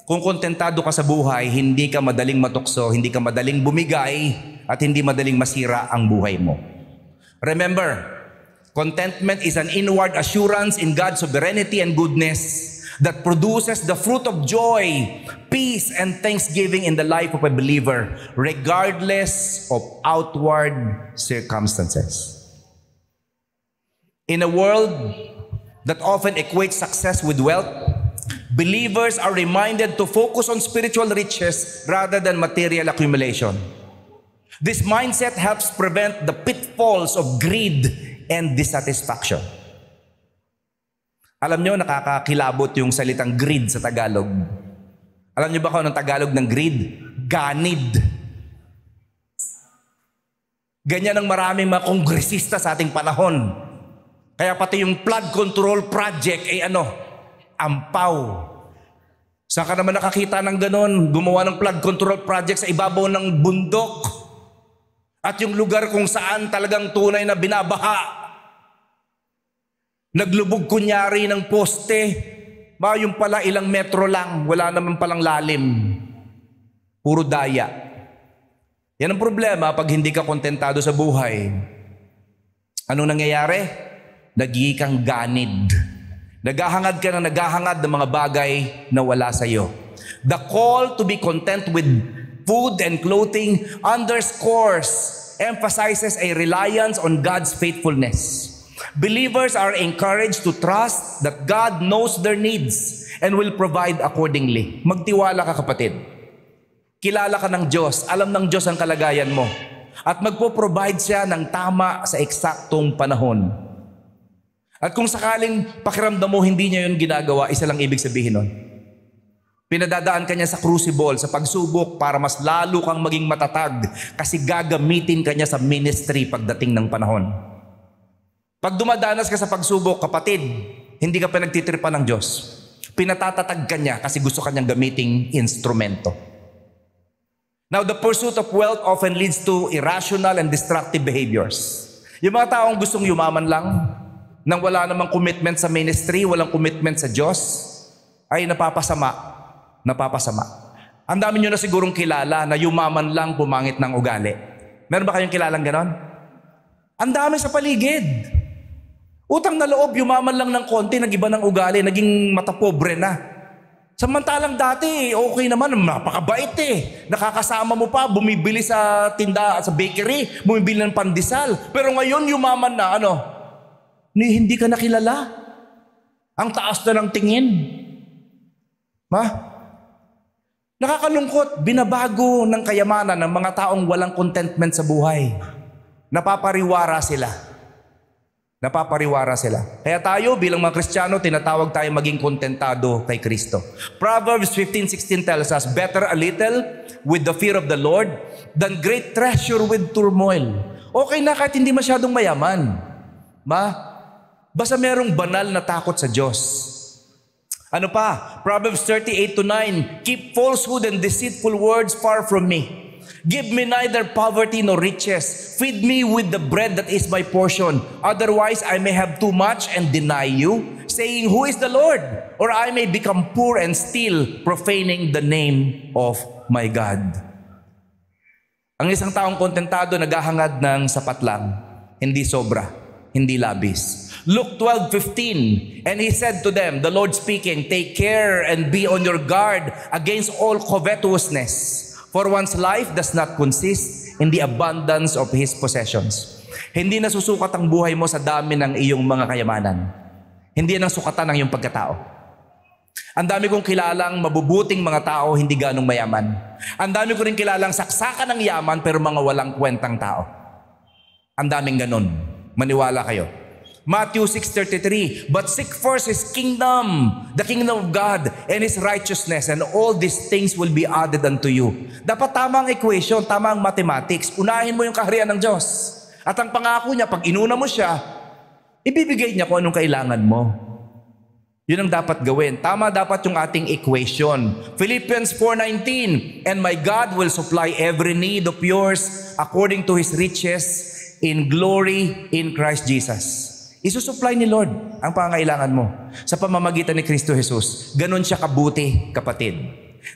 kung kontentado ka sa buhay, hindi ka madaling matukso, hindi ka madaling bumigay, at hindi madaling masira ang buhay mo. Remember, contentment is an inward assurance in God's sovereignty and goodness that produces the fruit of joy, peace, and thanksgiving in the life of a believer, regardless of outward circumstances. In a world that often equates success with wealth, believers are reminded to focus on spiritual riches rather than material accumulation. This mindset helps prevent the pitfalls of greed and dissatisfaction. Alam nyo, nakakakilabot yung salitang greed sa Tagalog. Alam nyo ba kung anong Tagalog ng greed? Ganid. Ganyan ang maraming mga kongresista sa ating panahon. Kaya pati yung flood control project ay ampaw. Saan ka naman nakakita ng ganon? Gumawa ng flood control project sa ibabaw ng bundok. At yung lugar kung saan talagang tunay na binabaha. Naglubog kunyari ng poste. Yung pala ilang metro lang. Wala naman palang lalim. Puro daya. Yan ang problema pag hindi ka kontentado sa buhay. Anong nangyayari? Nagiging kang ganid. Naghahangad ka ng naghahangad ng mga bagay na wala sa iyo. The call to be content with food and clothing emphasizes a reliance on God's faithfulness. Believers are encouraged to trust that God knows their needs and will provide accordingly. Magtiwala ka kapatid. Kilala ka ng Diyos. Alam ng Diyos ang kalagayan mo. At magpo-provide siya ng tama sa eksaktong panahon. At kung sakaling pakiramdam mo hindi niya yun ginagawa, isa lang ibig sabihin nun. Pinadadaan ka niya sa crucible, sa pagsubok para mas lalo kang maging matatag kasi gagamitin ka niya sa ministry pagdating ng panahon. Pag dumadanas ka sa pagsubok, kapatid, hindi ka pinagtitripan ng Diyos. Pinatatatag ka niya kasi gusto ka niyang gamiting instrumento. Now, the pursuit of wealth often leads to irrational and destructive behaviors. Yung mga taong gustong yumaman lang, nang wala namang commitment sa ministry, walang commitment sa Diyos, ay napapasama. Ang dami nyo na sigurong kilala na yumaman lang pumangit ng ugali. Meron ba kayong kilalang ganon? Ang dami sa paligid. Utang na loob, yumaman lang ng konti, nag-iba ng ugali, naging matapobre na. Samantalang dati, okay naman, napakabait Nakakasama mo pa, bumibili sa tinda, sa bakery, bumibili ng pandesal. Pero ngayon, yumaman na, hindi ka nakilala. Ang taas na ng tingin. Nakakalungkot, binabago ng kayamanan ng mga taong walang contentment sa buhay. Napapariwara sila. Kaya tayo bilang mga Kristiyano, tinatawag tayo maging kontentado kay Kristo. Proverbs 15:16 tells us, better a little with the fear of the Lord than great treasure with turmoil. Okay na kahit hindi masyadong mayaman. Basta merong banal na takot sa Diyos. Proverbs 38:9, keep falsehood and deceitful words far from me. Give me neither poverty nor riches. Feed me with the bread that is my portion. Otherwise, I may have too much and deny you, saying, who is the Lord? Or I may become poor and still profaning the name of my God. Ang isang taong kontentado naghahangad ng sapat lang, hindi sobra, hindi labis. Luke 12:15, and he said to them, the Lord speaking, take care and be on your guard against all covetousness, for one's life does not consist in the abundance of his possessions. Hindi nasusukat ang buhay mo sa dami ng iyong mga kayamanan. Hindi yan ang sukatan ng iyong pagkatao. Ang dami kong kilalang mabubuting mga tao, hindi ganong mayaman. Ang dami ko rin kilalang saksakan ng yaman pero mga walang kwentang tao. Ang daming ganon. Maniwala kayo. Matthew 6:33, but seek first His kingdom, the kingdom of God, and His righteousness, and all these things will be added unto you. Dapat tama ang equation, tama ang mathematics. Unahin mo yung kaharian ng Diyos. At ang pangako niya, pag inuna mo siya, ibibigay niya kung anong kailangan mo. Yun ang dapat gawin. Tama dapat yung ating equation. Philippians 4:19, and my God will supply every need of yours according to His riches in glory in Christ Jesus. Isusupply ni Lord ang pangangailangan mo sa pamamagitan ni Kristo Jesus. Ganon siya kabuti, kapatid.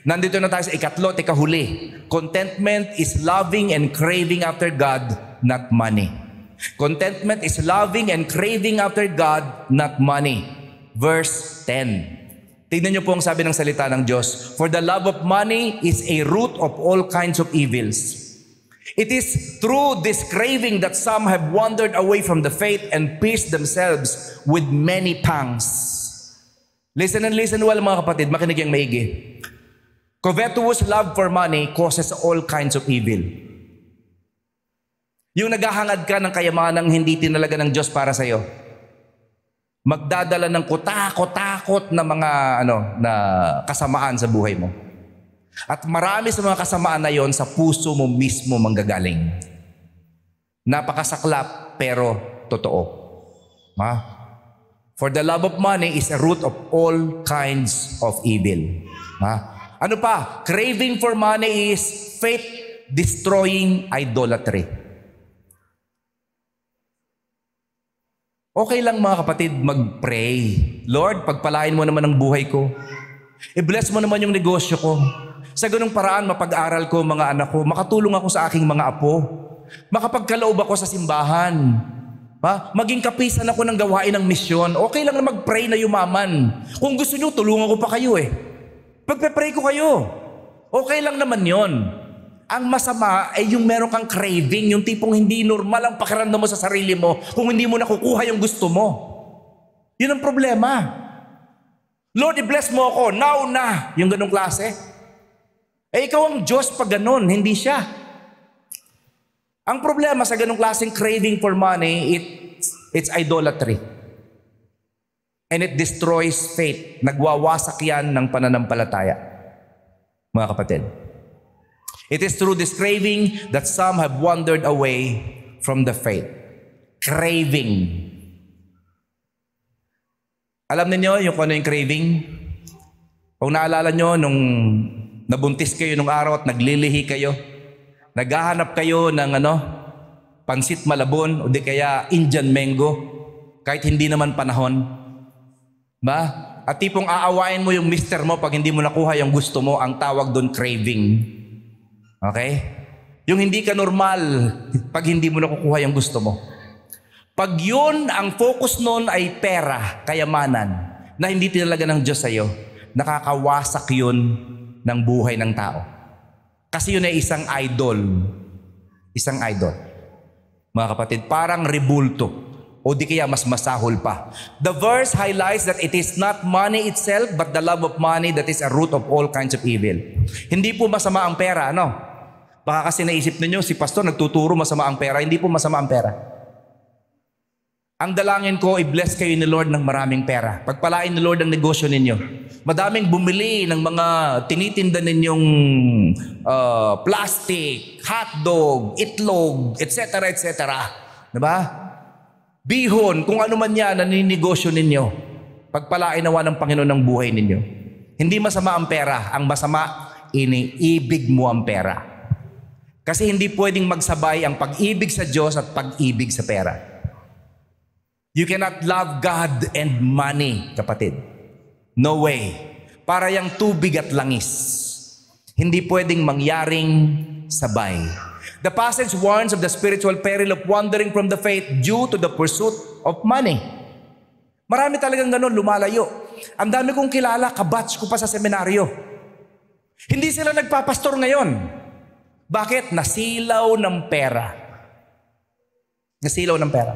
Nandito na tayo sa ikatlo at ikahuli. Contentment is loving and craving after God, not money. Contentment is loving and craving after God, not money. Verse 10. Tignan niyo po ang sabi ng salita ng Diyos. For the love of money is a root of all kinds of evils. It is through this craving that some have wandered away from the faith and pierced themselves with many pangs. Listen and listen well, mga kapatid. Makinig yung maigi. Covetous love for money causes all kinds of evil. Yung naghahangad ka ng kayamanang hindi tinalaga ng Diyos para sa iyo, magdadala ng kutakot-takot na mga na kasamaan sa buhay mo. At marami sa mga kasamaan na yon sa puso mo mismo manggagaling. Napakasaklap pero totoo. Ha? For the love of money is a root of all kinds of evil. Ha? Ano pa? Craving for money is faith-destroying idolatry. Okay lang mga kapatid, mag-pray. Lord, pagpalain mo naman ang buhay ko. I-bless mo naman yung negosyo ko. Sa ganung paraan, mapag-aral ko mga anak ko. Makatulong ako sa aking mga apo. Makapagkaloob ako sa simbahan. Ha? Maging kapisan ako ng gawain ng misyon. Okay lang na mag-pray na yumaman. Kung gusto nyo, tulungan ko pa kayo eh. Pagpe-pray ko kayo. Okay lang naman yon. Ang masama ay yung meron kang craving, yung tipong hindi normal ang pakiramdam mo sa sarili mo kung hindi mo nakukuha yung gusto mo. Yun ang problema. Lord, i-bless mo ako, now na, yung ganong klase. Eh ikaw ang Diyos pag ganon, hindi siya. Ang problema sa ganong klaseng craving for money, it's idolatry. And it destroys faith. Nagwawasak yan ng pananampalataya. Mga kapatid. It is through this craving that some have wandered away from the faith. Craving. Alam niyo yung kung ano yung craving? Kung naalala nyo, nung nabuntis kayo nung araw at naglilihi kayo, naghahanap kayo ng pansit malabon o di kaya Indian mango, kahit hindi naman panahon. Ba? At tipong aawain mo yung mister mo pag hindi mo nakuha yung gusto mo, ang tawag doon craving. Okay? Yung hindi ka normal pag hindi mo nakukuha yung gusto mo. Pag yun, ang focus nun ay pera, kayamanan, na hindi tinalaga ng Diyos sa'yo, nakakawasak yun ng buhay ng tao. Kasi yun ay isang idol. Isang idol. Mga kapatid, parang rebulto. O di kaya mas masahol pa. The verse highlights that it is not money itself, but the love of money that is a root of all kinds of evil. Hindi po masama ang pera, Baka kasi naisip ninyo, si pastor nagtuturo masama ang pera. Hindi po masama ang pera. Ang dalangin ko, i-bless kayo ni Lord ng maraming pera. Pagpalain ni Lord ang negosyo ninyo. Madaming bumili ng mga tinitinda ninyong plastic, hotdog, itlog, etc. etc. Diba? Bihon, kung ano man yan, naninegosyo ninyo. Pagpalain nawa ng Panginoon ng buhay ninyo. Hindi masama ang pera. Ang masama, iniibig mo ang pera. Kasi hindi pwedeng magsabay ang pag-ibig sa Diyos at pag-ibig sa pera. You cannot love God and money, kapatid. No way. Para yung tubig at langis. Hindi pwedeng mangyaring sabay. The passage warns of the spiritual peril of wandering from the faith due to the pursuit of money. Marami talagang ganun, lumalayo. Ang dami kong kilala, kabatch ko pa sa seminaryo. Hindi sila nagpapastor ngayon. Bakit? Nasilaw ng pera. Nasilaw ng pera.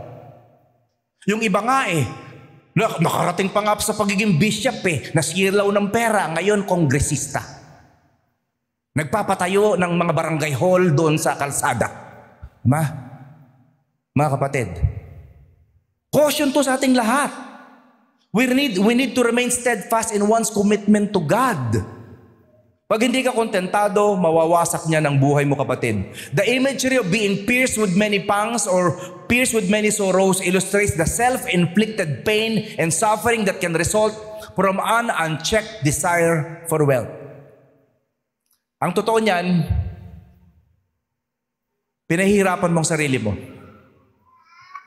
Yung iba nga nakarating pa nga sa pagiging bishop nasilaw ng pera, ngayon kongresista. Nagpapatayo ng mga barangay hall doon sa kalsada. Mga kapatid, caution to sa ating lahat. We need to remain steadfast in one's commitment to God. Pag hindi ka kontentado, mawawasak niya ng buhay mo, kapatid. The imagery of being pierced with many pangs or pierced with many sorrows illustrates the self-inflicted pain and suffering that can result from an unchecked desire for wealth. Ang totoo niyan, pinahihirapan mong sarili mo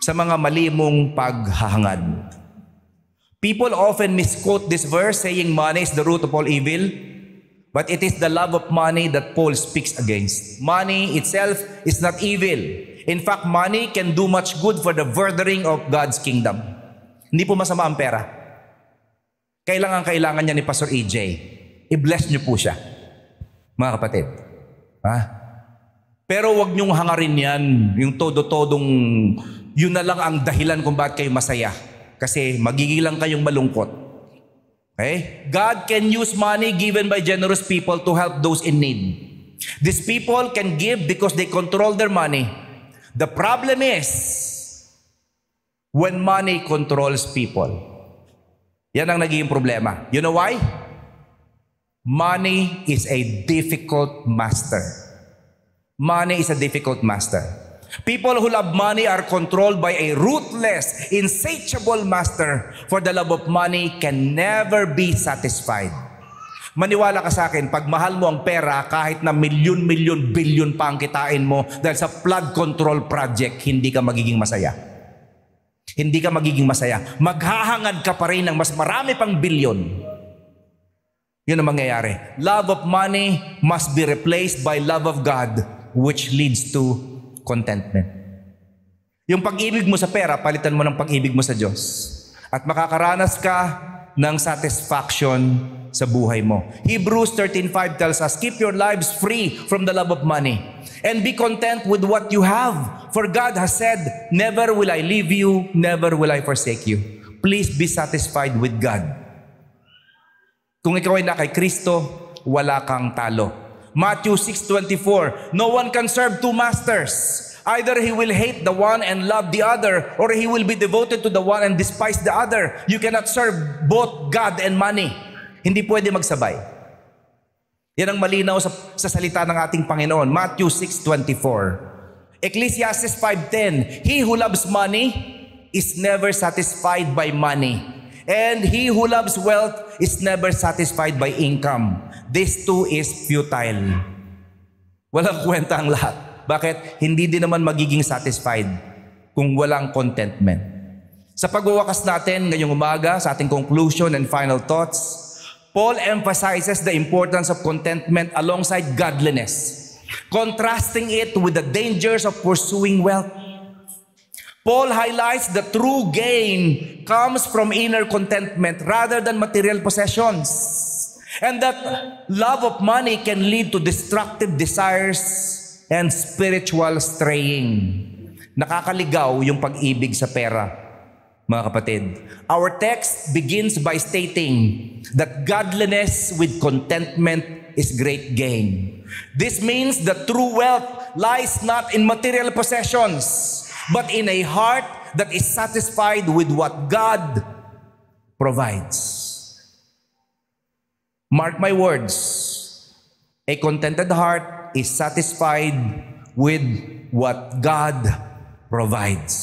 sa mga mali mong paghahangad. People often misquote this verse saying money is the root of all evil. But it is the love of money that Paul speaks against. Money itself is not evil. In fact, money can do much good for the furthering of God's kingdom. Hindi po masama ang pera. Kailangan niya ni Pastor EJ. I-bless niyo po siya, mga kapatid. Ha? Pero wag niyong hangarin yan, yung todo-todong, yun na lang ang dahilan kung bakit kayo masaya. Kasi magigilang kayong malungkot. Okay? God can use money given by generous people to help those in need. These people can give because they control their money. The problem is when money controls people. Yan ang nagiging problema. You know why? Money is a difficult master. Money is a difficult master. People who love money are controlled by a ruthless, insatiable master. For the love of money can never be satisfied. Maniwala ka sa akin, pag mahal mo ang pera, kahit na milyon, bilyon pa ang kitain mo dahil sa flood control project, hindi ka magiging masaya. Hindi ka magiging masaya. Maghahangad ka pa rin ng mas marami pang bilyon. Yun ang mangyayari. Love of money must be replaced by love of God, which leads to contentment. Yung pag-ibig mo sa pera, palitan mo ng pag-ibig mo sa Diyos. At makakaranas ka ng satisfaction sa buhay mo. Hebrews 13:5 tells us, keep your lives free from the love of money and be content with what you have. For God has said, never will I leave you, never will I forsake you. Please be satisfied with God. Kung ikaw ay na kay Kristo, wala kang talo. Matthew 6:24, no one can serve two masters. Either he will hate the one and love the other, or he will be devoted to the one and despise the other. You cannot serve both God and money. Hindi pwede magsabay. Yan ang malinaw sa salita ng ating Panginoon. Matthew 6:24. Ecclesiastes 5:10, he who loves money is never satisfied by money. And he who loves wealth is never satisfied by income. This too is futile. Walang kwenta ang lahat. Bakit? Hindi din naman magiging satisfied kung walang contentment. Sa pagwawakas natin ngayong umaga, sa ating conclusion and final thoughts, Paul emphasizes the importance of contentment alongside godliness, contrasting it with the dangers of pursuing wealth. Paul highlights the true gain comes from inner contentment rather than material possessions. And that love of money can lead to destructive desires and spiritual straying. Nakakaligaw yung pag-ibig sa pera, mga kapatid. Our text begins by stating that godliness with contentment is great gain. This means that true wealth lies not in material possessions, but in a heart that is satisfied with what God provides. Mark my words, a contented heart is satisfied with what God provides.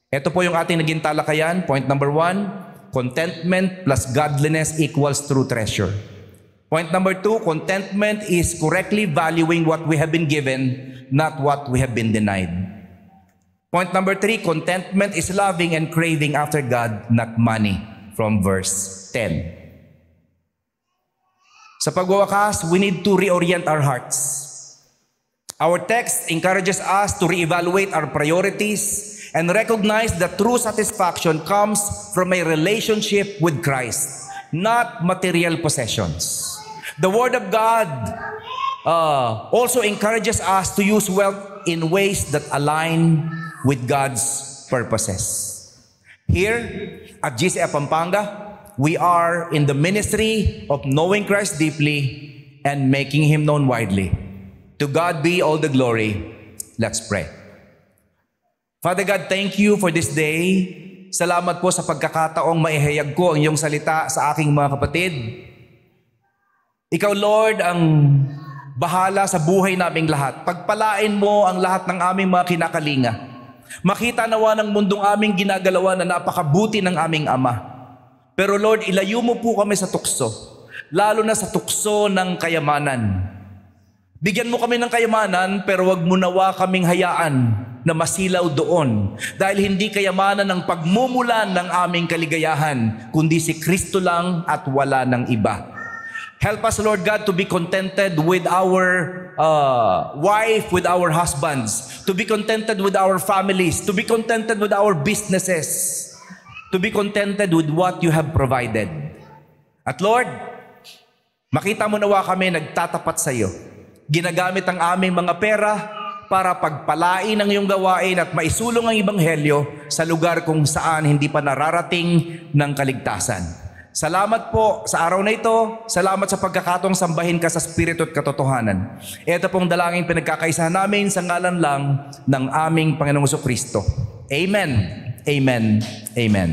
Ito po yung ating naging talakayan. Point number 1, contentment plus godliness equals true treasure. Point number 2, contentment is correctly valuing what we have been given, not what we have been denied. Point number 3, contentment is loving and craving after God, not money, from verse 10. Sa pagwawakas, we need to reorient our hearts. Our text encourages us to reevaluate our priorities and recognize that true satisfaction comes from a relationship with Christ, not material possessions. The Word of God also encourages us to use wealth in ways that align with God's purposes. Here at GCF Pampanga, we are in the ministry of knowing Christ deeply and making Him known widely. To God be all the glory. Let's pray. Father God, thank you for this day. Salamat po sa pagkakataong maihayag ko ang iyong salita sa aking mga kapatid. Ikaw, Lord, ang bahala sa buhay naming lahat. Pagpalain mo ang lahat ng aming mga kinakalinga. Makita nawa ng mundong aming ginagalawan na napakabuti ng aming Ama. Pero Lord, ilayo mo po kami sa tukso, lalo na sa tukso ng kayamanan. Bigyan mo kami ng kayamanan, pero wag mo nawa kaming hayaan na masilaw doon. Dahil hindi kayamanan ng pagmumulan ng aming kaligayahan, kundi si Kristo lang at wala ng iba. Help us, Lord God, to be contented with our wife, with our husbands, to be contented with our families, to be contented with our businesses, to be contented with what you have provided. At Lord, makita mo nawa kami nagtatapat sa iyo. Ginagamit ang aming mga pera para pagpalain ang iyong gawain at maisulong ang Ebanghelyo sa lugar kung saan hindi pa nararating ng kaligtasan. Salamat po sa araw na ito. Salamat sa pagkakataong sambahin ka sa Espiritu at katotohanan. Ito pong dalangin pinagkakaisahan namin sa ngalan lang ng aming Panginoong Jesucristo. Amen. Amen. Amen.